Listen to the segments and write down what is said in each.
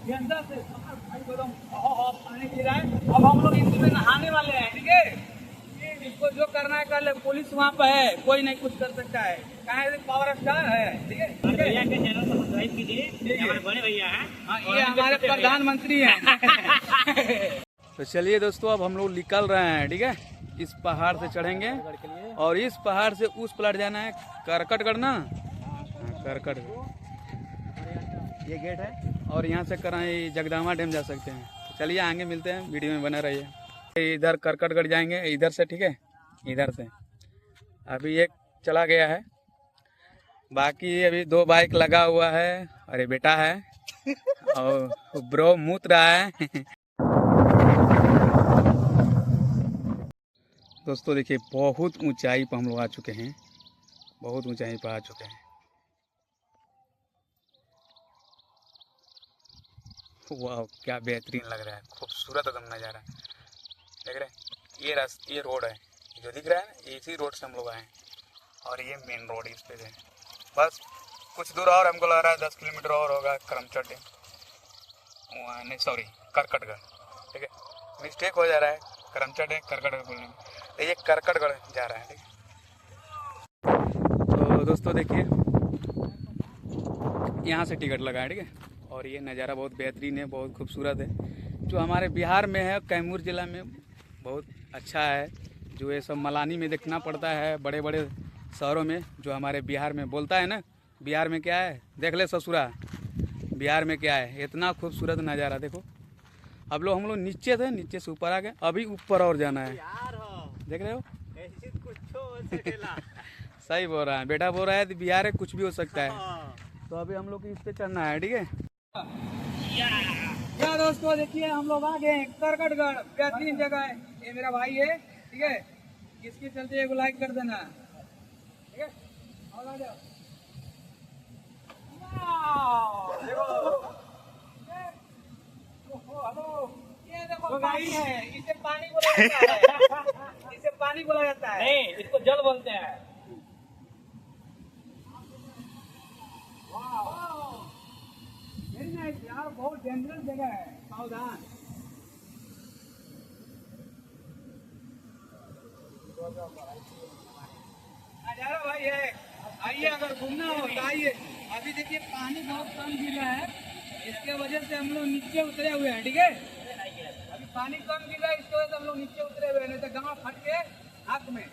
गंदा से भाई गरम पानी गिरा है। अब हम लोग इसमें नहाने वाले हैं, ठीक है। इसको जो करना है कर ले, पुलिस वहाँ पे है, कोई नहीं कुछ कर सकता है। कहाँ है? पावर स्टार है, ठीक है। भैया के चैनल को सब्सक्राइब कीजिए, हमारे बड़े भैया हैं। हाँ, ये हमारे प्रधानमंत्री हैं। तो चलिए दोस्तों, अब हम लोग निकल रहे हैं, ठीक है। इस पहाड़ से चढ़ेंगे और इस पहाड़ से उस पलट जाना है करकटगढ़ ना। करकटगढ़ ये गेट है और यहाँ से कराएं जगदम्बा डैम जा सकते हैं। तो चलिए आगे मिलते हैं, वीडियो में बना रहिए। इधर करकटगढ़ जाएंगे इधर से, ठीक है। इधर से अभी एक चला गया है, बाकी अभी 2 बाइक लगा हुआ है। अरे बेटा है और ब्रो मूत रहा है। दोस्तों देखिए, बहुत ऊंचाई पर हम लोग आ चुके हैं, बहुत ऊंचाई पर आ चुके हैं। वाह क्या बेहतरीन लग रहा है, खूबसूरत एकदम नज़ारा देख रहे हैं। ये रोड है जो दिख रहा है ना, इसी रोड से हम लोग आए हैं और ये मेन रोड इस पे है। बस कुछ दूर और हमको लग रहा है 10 किलोमीटर और होगा करमचट डैम, नहीं सॉरी करकटगढ़, ठीक है। मिस्टेक हो जा रहा है, करमचट है करकटगढ़ बोलने में, तो ये करकटगढ़ जा रहा है, ठीक है। तो दोस्तों देखिए, यहाँ से टिकट लगा है, ठीक है। और ये नज़ारा बहुत बेहतरीन है, बहुत खूबसूरत है। जो हमारे बिहार में है, कैमूर ज़िला में बहुत अच्छा है। जो ये सब मलानी में देखना पड़ता है, बड़े बड़े शहरों में। जो हमारे बिहार में बोलता है ना, बिहार में क्या है, देख ले ससुरा, बिहार में क्या है। इतना खूबसूरत नज़ारा देखो। अब लोग हम लोग नीचे थे, नीचे से ऊपर आ गए, अभी ऊपर और जाना है, देख रहे हो। सही बोल रहा है बेटा, बोल रहा है बिहार है, कुछ भी हो सकता है। तो अभी हम लोग को इस पे चढ़ना है, ठीक है। या दोस्तों देखिए, हम लोग आ गए करकटगढ़, बेहतरीन जगह है। ये मेरा भाई है, ठीक है। इसके चलते एक लाइक कर देना, ठीक है। और आ जाओ। ये देखो पानी है, इसे पानी बोला जाता है। इसे पानी बोला जाता है, नहीं, इसको जल बोलते हैं। वेरी नाइस यार, बहुत डेंजरस जगह है, सावधान। नजारा भाई है, आइए अगर घूमना हो तो आइए। अभी देखिए पानी बहुत कम गिर रहा है, इसके वजह से हम लोग नीचे उतरे हुए हैं, ठीक है। अभी पानी कम गिर रहा है, इसके वजह से हम लोग नीचे उतरे हुए हैं, नहीं तो गाँव फट के हाथ में।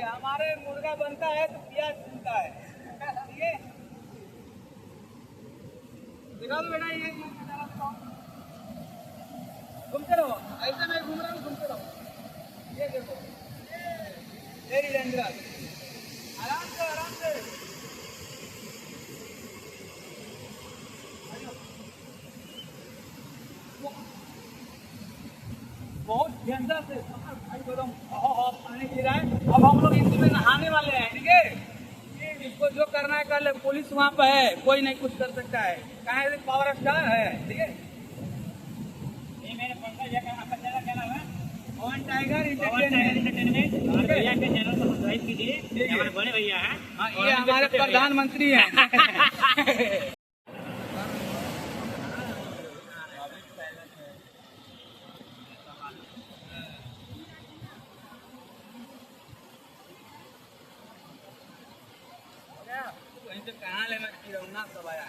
हमारे मुर्गा बनता है तो प्याज भूनता है, ठीक है। दिखा दो बेटा, ये घूमते रहो, ऐसे मैं घूम रहा हूँ, घूमते रहो। ये देखो वेरी डेंजरस, आराम से आराम से। बहुत गंदा से भाई गरम पानी गिरा है। अब हम लोग इसमें नहाने वाले हैं, ठीक है। इसको जो करना है कर ले, पुलिस वहाँ पे है, कोई नहीं कुछ कर सकता है। कहाँ है? पावर स्टार है, ठीक है। ये मेरे पंकज जी का आपका चैनल क्या नाम है? पवन टाइगर एंटरटेनमेंट। और भैया के चैनल को सब्सक्राइब कीजिए, हमारे बड़े भैया हैं। हाँ, ये हमारे प्रधानमंत्री हैं। कहाँ लेना, सब आया